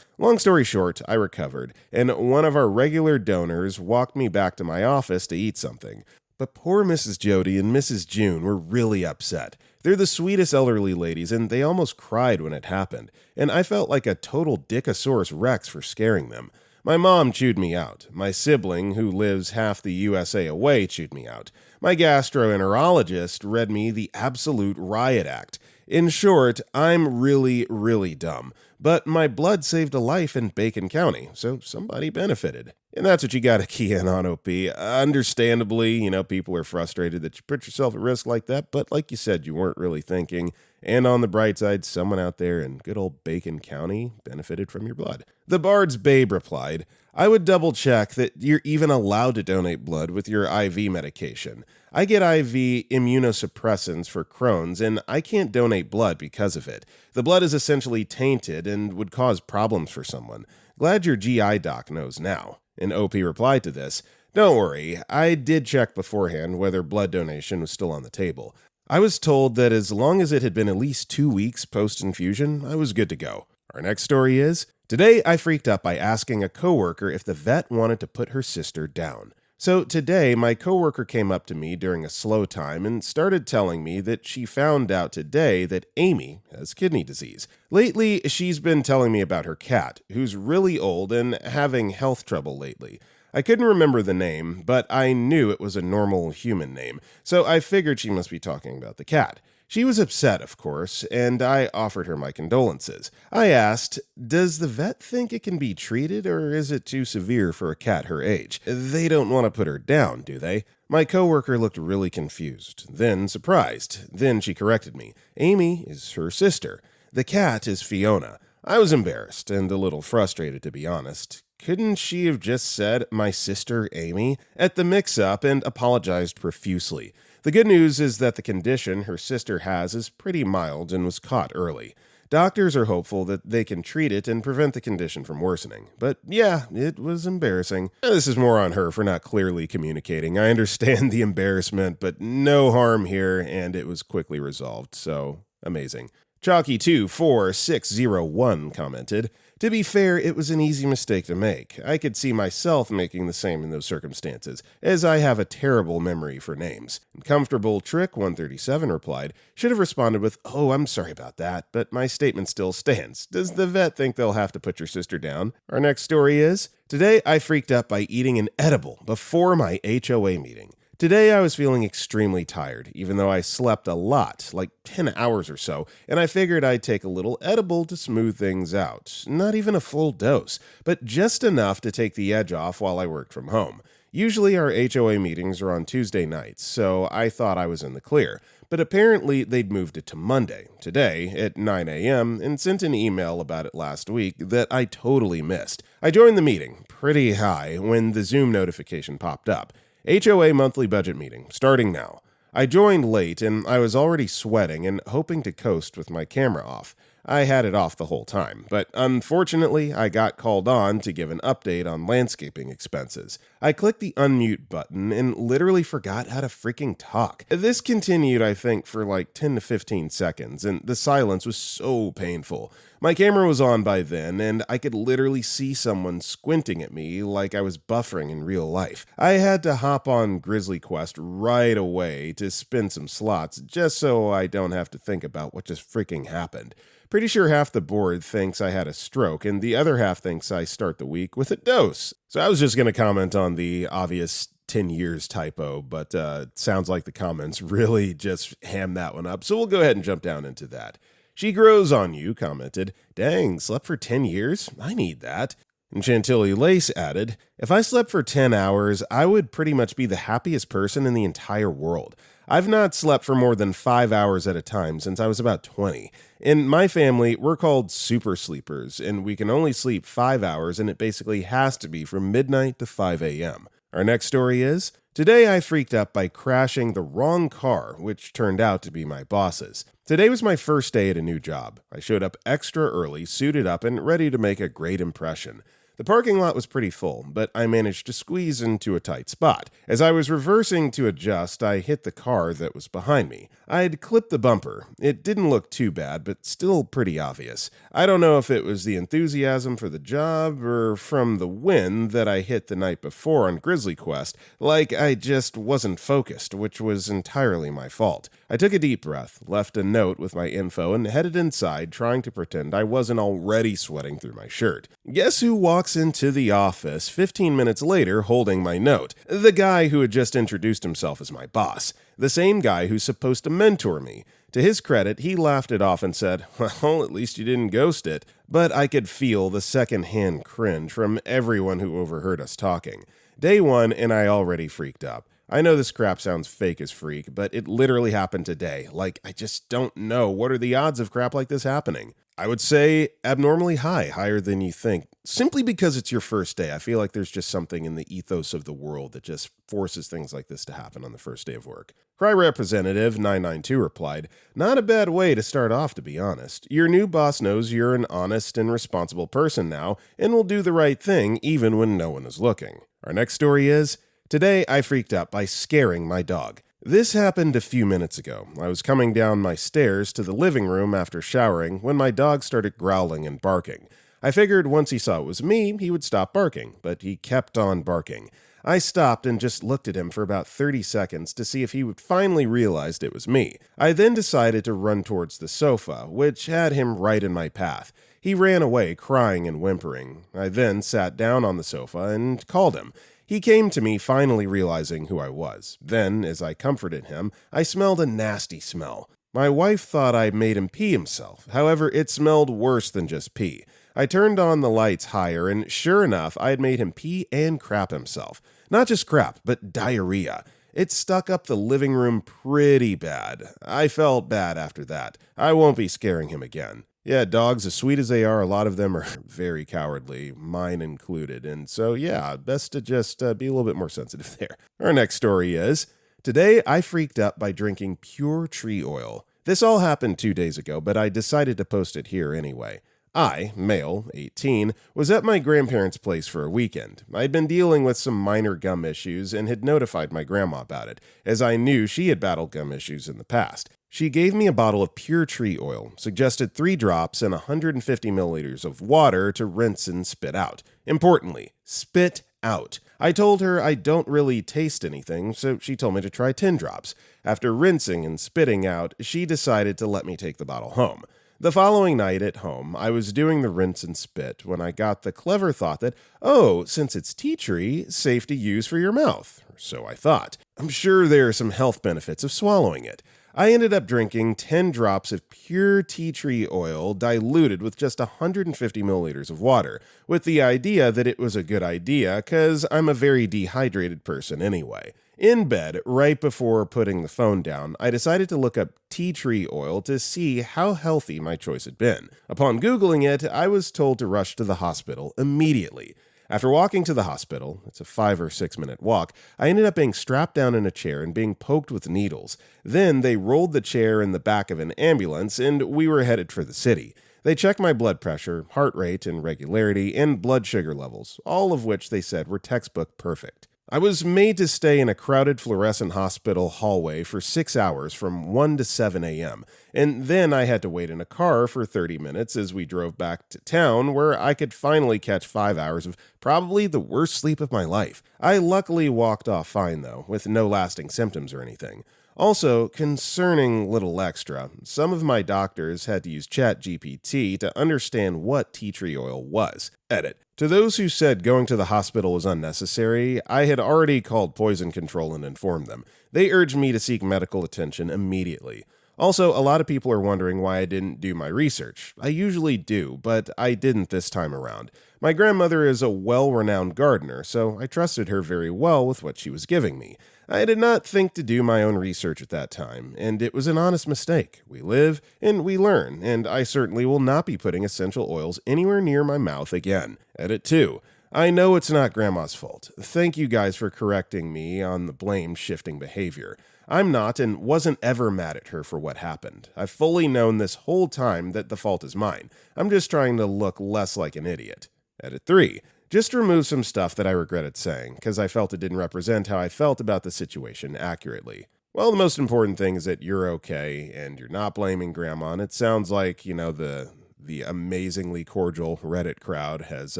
Long story short, I recovered, and one of our regular donors walked me back to my office to eat something. But poor Mrs. Jody and Mrs. June were really upset. They're the sweetest elderly ladies, and they almost cried when it happened, and I felt like a total Dickosaurus Rex for scaring them. My mom chewed me out. My sibling, who lives half the USA away, chewed me out. My gastroenterologist read me the absolute riot act. In short, I'm really, really dumb. But my blood saved a life in Bacon County, so somebody benefited. And that's what you gotta key in on, OP. Understandably, people are frustrated that you put yourself at risk like that, but like you said, you weren't really thinking. And on the bright side, someone out there in good old Bacon County benefited from your blood. The Bard's Babe replied, I would double check that you're even allowed to donate blood with your IV medication. I get IV immunosuppressants for Crohn's, and I can't donate blood because of it. The blood is essentially tainted and would cause problems for someone. Glad your GI doc knows now. And OP replied to this, Don't worry, I did check beforehand whether blood donation was still on the table. I was told that as long as it had been at least 2 weeks post-infusion, I was good to go. Our next story is, today I freaked out by asking a coworker if the vet wanted to put her sister down. So today, my coworker came up to me during a slow time and started telling me that she found out today that Amy has kidney disease. Lately, she's been telling me about her cat, who's really old and having health trouble lately. I couldn't remember the name, but I knew it was a normal human name, so I figured she must be talking about the cat. She was upset, of course, and I offered her my condolences. I asked, does the vet think it can be treated, or is it too severe for a cat her age? They don't want to put her down, do they? My coworker looked really confused, then surprised. Then she corrected me. Amy is her sister. The cat is Fiona. I was embarrassed and a little frustrated, to be honest. Couldn't she have just said, my sister Amy, at the mix-up and apologized profusely? The good news is that the condition her sister has is pretty mild and was caught early. Doctors are hopeful that they can treat it and prevent the condition from worsening. But yeah, it was embarrassing. This is more on her for not clearly communicating. I understand the embarrassment, but no harm here, and it was quickly resolved, so amazing. Chalky24601 commented, to be fair, it was an easy mistake to make. I could see myself making the same in those circumstances, as I have a terrible memory for names. Comfortable Trick 137 replied, should have responded with, oh, I'm sorry about that, but my statement still stands. Does the vet think they'll have to put your sister down? Our next story is, today I freaked out by eating an edible before my HOA meeting. Today I was feeling extremely tired, even though I slept a lot, like 10 hours or so, and I figured I'd take a little edible to smooth things out. Not even a full dose, but just enough to take the edge off while I worked from home. Usually our HOA meetings are on Tuesday nights, so I thought I was in the clear. But apparently they'd moved it to Monday, today, at 9 a.m., and sent an email about it last week that I totally missed. I joined the meeting, pretty high, when the Zoom notification popped up. HOA monthly budget meeting, starting now. I joined late, and I was already sweating and hoping to coast with my camera off. I had it off the whole time, but unfortunately, I got called on to give an update on landscaping expenses. I clicked the unmute button and literally forgot how to freaking talk. This continued, I think, for like 10 to 15 seconds, and the silence was so painful. My camera was on by then, and I could literally see someone squinting at me like I was buffering in real life. I had to hop on Grizzly Quest right away to spin some slots, just so I don't have to think about what just freaking happened. Pretty sure half the board thinks I had a stroke, and the other half thinks I start the week with a dose. So I was just going to comment on the obvious 10 years typo, but sounds like the comments really just ham that one up, so we'll go ahead and jump down into that. She Grows on You commented, "Dang, slept for 10 years? I need that." And Chantilly Lace added, "If I slept for 10 hours, I would pretty much be the happiest person in the entire world. I've not slept for more than 5 hours at a time since I was about 20. In my family, we're called super sleepers, and we can only sleep 5 hours, and it basically has to be from midnight to 5 a.m. Our next story is, "Today I freaked up by crashing the wrong car, which turned out to be my boss's. Today was my first day at a new job. I showed up extra early, suited up, and ready to make a great impression. The parking lot was pretty full, but I managed to squeeze into a tight spot. As I was reversing to adjust, I hit the car that was behind me. I'd clipped the bumper. It didn't look too bad, but still pretty obvious. I don't know if it was the enthusiasm for the job or from the win that I hit the night before on Grizzly Quest, like I just wasn't focused, which was entirely my fault. I took a deep breath, left a note with my info, and headed inside, trying to pretend I wasn't already sweating through my shirt. Guess who walks into the office 15 minutes later holding my note? The guy who had just introduced himself as my boss. The same guy who's supposed to mentor me. To his credit, he laughed it off and said, 'Well, at least you didn't ghost it.' But I could feel the second-hand cringe from everyone who overheard us talking. Day one, and I already freaked up. I know this crap sounds fake as freak, but it literally happened today. Like, I just don't know. What are the odds of crap like this happening? I would say abnormally high, higher than you think. Simply because it's your first day. I feel like there's just something in the ethos of the world that just forces things like this to happen on the first day of work. Cry Representative 992 replied, "Not a bad way to start off, to be honest. Your new boss knows you're an honest and responsible person now, and will do the right thing even when no one is looking." Our next story is, "Today I freaked out by scaring my dog." This happened a few minutes ago. I was coming down my stairs to the living room after showering when my dog started growling and barking. I figured once he saw it was me, he would stop barking, but he kept on barking. I stopped and just looked at him for about 30 seconds to see if he would finally realize it was me. I then decided to run towards the sofa, which had him right in my path. He ran away, crying and whimpering. I then sat down on the sofa and called him. He came to me, finally realizing who I was. Then, as I comforted him, I smelled a nasty smell. My wife thought I made him pee himself. However, it smelled worse than just pee. I turned on the lights higher, and sure enough, I had made him pee and crap himself. Not just crap, but diarrhea. It stuck up the living room pretty bad. I felt bad after that. I won't be scaring him again. Yeah, dogs, as sweet as they are, a lot of them are very cowardly, mine included. And so, yeah, best to just be a little bit more sensitive there. Our next story is, "Today I freaked up by drinking pure tree oil." This all happened 2 days ago, but I decided to post it here anyway. I, male, 18, was at my grandparents' place for a weekend. I'd been dealing with some minor gum issues and had notified my grandma about it, as I knew she had battled gum issues in the past. She gave me a bottle of pure tree oil, suggested 3 drops and 150 milliliters of water to rinse and spit out. Importantly, spit out. I told her I don't really taste anything, so she told me to try 10 drops. After rinsing and spitting out, she decided to let me take the bottle home. The following night at home, I was doing the rinse and spit when I got the clever thought that, oh, since it's tea tree, safe to use for your mouth. So I thought. I'm sure there are some health benefits of swallowing it. I ended up drinking 10 drops of pure tea tree oil diluted with just 150 milliliters of water, with the idea that it was a good idea because I'm a very dehydrated person anyway. In bed, right before putting the phone down, I decided to look up tea tree oil to see how healthy my choice had been. Upon Googling it, I was told to rush to the hospital immediately. After walking to the hospital, it's a 5 or 6 minute walk, I ended up being strapped down in a chair and being poked with needles. Then they rolled the chair in the back of an ambulance and we were headed for the city. They checked my blood pressure, heart rate and regularity, and blood sugar levels, all of which they said were textbook perfect. I was made to stay in a crowded fluorescent hospital hallway for 6 hours from 1 to 7 a.m., and then I had to wait in a car for 30 minutes as we drove back to town where I could finally catch 5 hours of probably the worst sleep of my life. I luckily walked off fine though, with no lasting symptoms or anything. Also, concerning little extra, some of my doctors had to use ChatGPT to understand what tea tree oil was. Edit. To those who said going to the hospital was unnecessary, I had already called poison control and informed them. They urged me to seek medical attention immediately. Also, a lot of people are wondering why I didn't do my research. I usually do, but I didn't this time around. My grandmother is a well-renowned gardener, so I trusted her very well with what she was giving me. I did not think to do my own research at that time, and it was an honest mistake. We live and we learn, and I certainly will not be putting essential oils anywhere near my mouth again. Edit 2. I know it's not Grandma's fault. Thank you guys for correcting me on the blame-shifting behavior. I'm not and wasn't ever mad at her for what happened. I've fully known this whole time that the fault is mine. I'm just trying to look less like an idiot. Edit 3. Just remove some stuff that I regretted saying, because I felt it didn't represent how I felt about the situation accurately. Well, the most important thing is that you're okay, and you're not blaming Grandma, and it sounds like, the amazingly cordial Reddit crowd has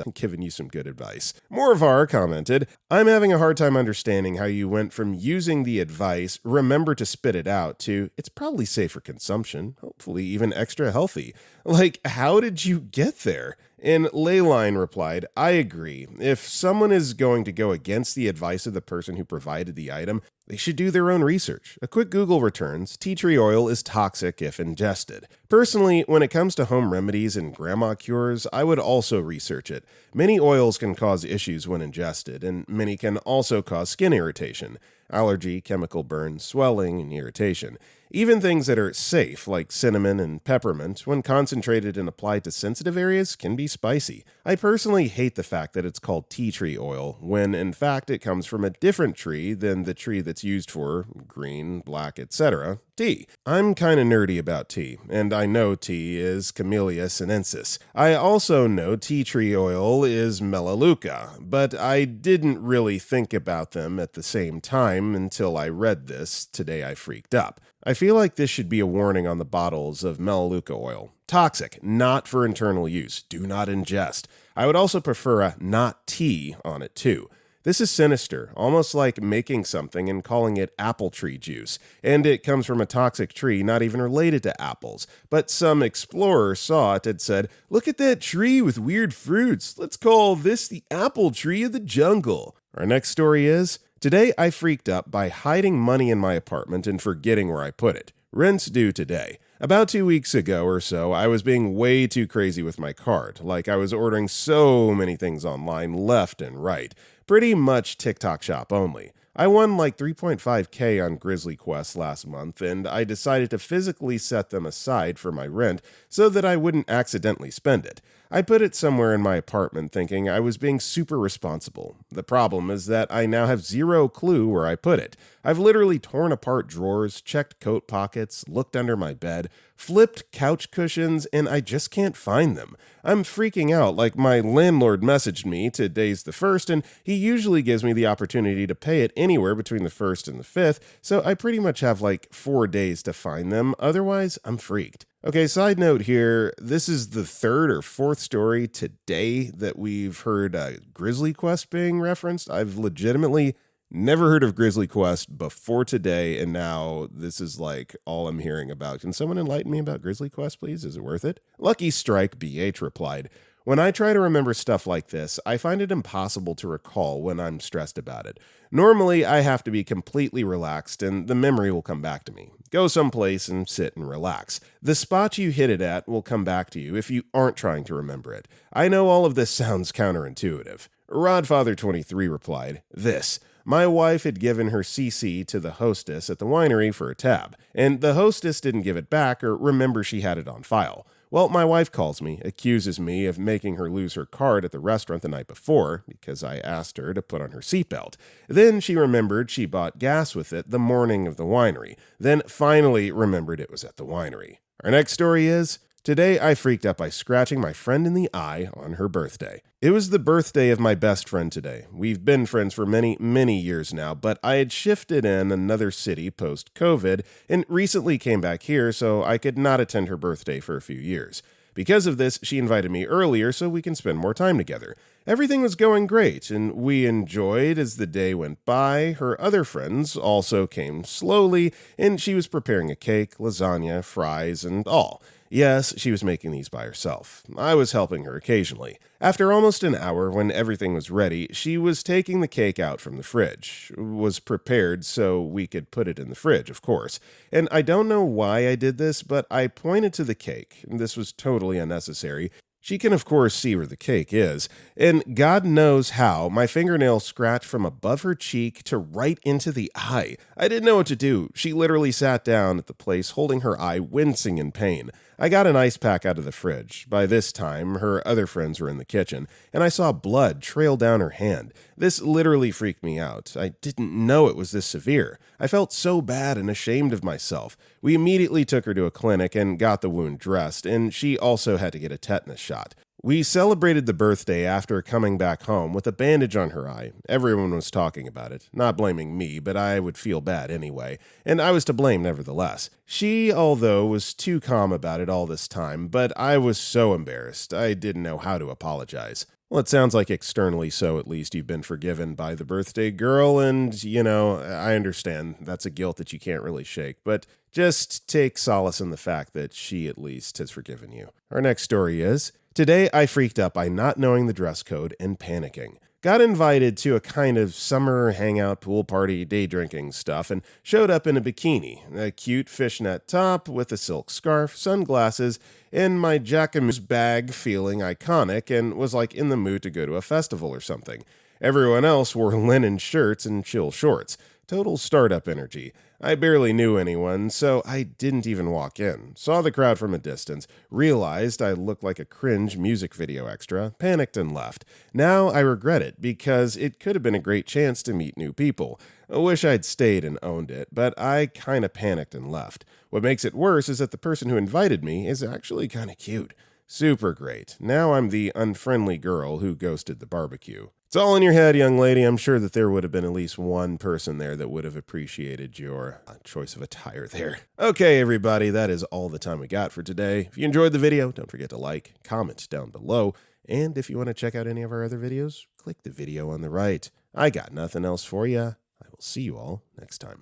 given you some good advice. Morevar commented, I'm having a hard time understanding how you went from using the advice, remember to spit it out, to it's probably safe for consumption, hopefully even extra healthy. Like, how did you get there? And Leyline replied, I agree. If someone is going to go against the advice of the person who provided the item, they should do their own research. A quick Google returns, tea tree oil is toxic if ingested. Personally, when it comes to home remedies and grandma cures, I would also research it. Many oils can cause issues when ingested, and many can also cause skin irritation, allergy, chemical burns, swelling, and irritation. Even things that are safe, like cinnamon and peppermint, when concentrated and applied to sensitive areas, can be spicy. I personally hate the fact that it's called tea tree oil, when in fact it comes from a different tree than the tree that's used for green, black, etc. tea. I'm kinda nerdy about tea, and I know tea is Camellia sinensis. I also know tea tree oil is Melaleuca, but I didn't really think about them at the same time until I read this. Today I freaked up. I feel like this should be a warning on the bottles of Melaleuca oil. Toxic, not for internal use. Do not ingest. I would also prefer a not tea on it too. This is sinister, almost like making something and calling it apple tree juice. And it comes from a toxic tree not even related to apples. But some explorer saw it and said, look at that tree with weird fruits. Let's call this the apple tree of the jungle. Our next story is, today I freaked up by hiding money in my apartment and forgetting where I put it. Rent's due today. About 2 weeks ago or so, I was being way too crazy with my cart, like I was ordering so many things online left and right. Pretty much TikTok shop only. I won like 3.5K on Grizzly Quest last month, and I decided to physically set them aside for my rent so that I wouldn't accidentally spend it. I put it somewhere in my apartment thinking I was being super responsible. The problem is that I now have zero clue where I put it. I've literally torn apart drawers, checked coat pockets, looked under my bed, flipped couch cushions, and I just can't find them. I'm freaking out like my landlord messaged me. Today's the 1st, and he usually gives me the opportunity to pay it anywhere between the 1st and the 5th, so I pretty much have like 4 days to find them. Otherwise, I'm freaked. Okay, side note here, this is the 3rd or 4th story today that we've heard Grizzly Quest being referenced. I've legitimately never heard of Grizzly Quest before today, and now this is like all I'm hearing about. Can someone enlighten me about Grizzly Quest, please? Is it worth it? Lucky Strike BH replied, When I try to remember stuff like this, I find it impossible to recall when I'm stressed about it. Normally, I have to be completely relaxed and the memory will come back to me. Go someplace and sit and relax. The spot you hit it at will come back to you if you aren't trying to remember it. I know all of this sounds counterintuitive. Rodfather23 replied, "This. My wife had given her CC to the hostess at the winery for a tab, and the hostess didn't give it back or remember she had it on file. Well, my wife calls me, accuses me of making her lose her card at the restaurant the night before because I asked her to put on her seatbelt. Then she remembered she bought gas with it the morning of the winery, then finally remembered it was at the winery." Our next story is, today I freaked out by scratching my friend in the eye on her birthday. It was the birthday of my best friend today. We've been friends for many, many years now, but I had shifted in another city post-COVID and recently came back here so I could not attend her birthday for a few years. Because of this, she invited me earlier so we can spend more time together. Everything was going great, and we enjoyed as the day went by. Her other friends also came slowly, and she was preparing a cake, lasagna, fries, and all. Yes, she was making these by herself. I was helping her occasionally. After almost an hour, when everything was ready, she was taking the cake out from the fridge. Was prepared so we could put it in the fridge, of course. And I don't know why I did this, but I pointed to the cake. This was totally unnecessary. She can, of course, see where the cake is, and God knows how, my fingernail scratched from above her cheek to right into the eye. I didn't know what to do. She literally sat down at the place holding her eye, wincing in pain. I got an ice pack out of the fridge. By this time, her other friends were in the kitchen, and I saw blood trail down her hand. This literally freaked me out. I didn't know it was this severe. I felt so bad and ashamed of myself. We immediately took her to a clinic and got the wound dressed, and she also had to get a tetanus shot. We celebrated the birthday after coming back home with a bandage on her eye. Everyone was talking about it, not blaming me, but I would feel bad anyway, and I was to blame nevertheless. She, although, was too calm about it all this time, but I was so embarrassed, I didn't know how to apologize. Well, it sounds like externally so at least you've been forgiven by the birthday girl, and, I understand that's a guilt that you can't really shake, but just take solace in the fact that she at least has forgiven you. Our next story is, today I freaked out by not knowing the dress code and panicking. Got invited to a kind of summer hangout, pool party, day drinking stuff, and showed up in a bikini, a cute fishnet top with a silk scarf, sunglasses, and my Jacquemus bag feeling iconic, and was like in the mood to go to a festival or something. Everyone else wore linen shirts and chill shorts. Total startup energy. I barely knew anyone, so I didn't even walk in. Saw the crowd from a distance, realized I looked like a cringe music video extra, panicked and left. Now I regret it, because it could have been a great chance to meet new people. I wish I'd stayed and owned it, but I kinda panicked and left. What makes it worse is that the person who invited me is actually kinda cute. Super great. Now I'm the unfriendly girl who ghosted the barbecue. It's all in your head, young lady. I'm sure that there would have been at least one person there that would have appreciated your choice of attire there. Okay, everybody, that is all the time we got for today. If you enjoyed the video, don't forget to like, comment down below, and if you want to check out any of our other videos, click the video on the right. I got nothing else for you. I will see you all next time.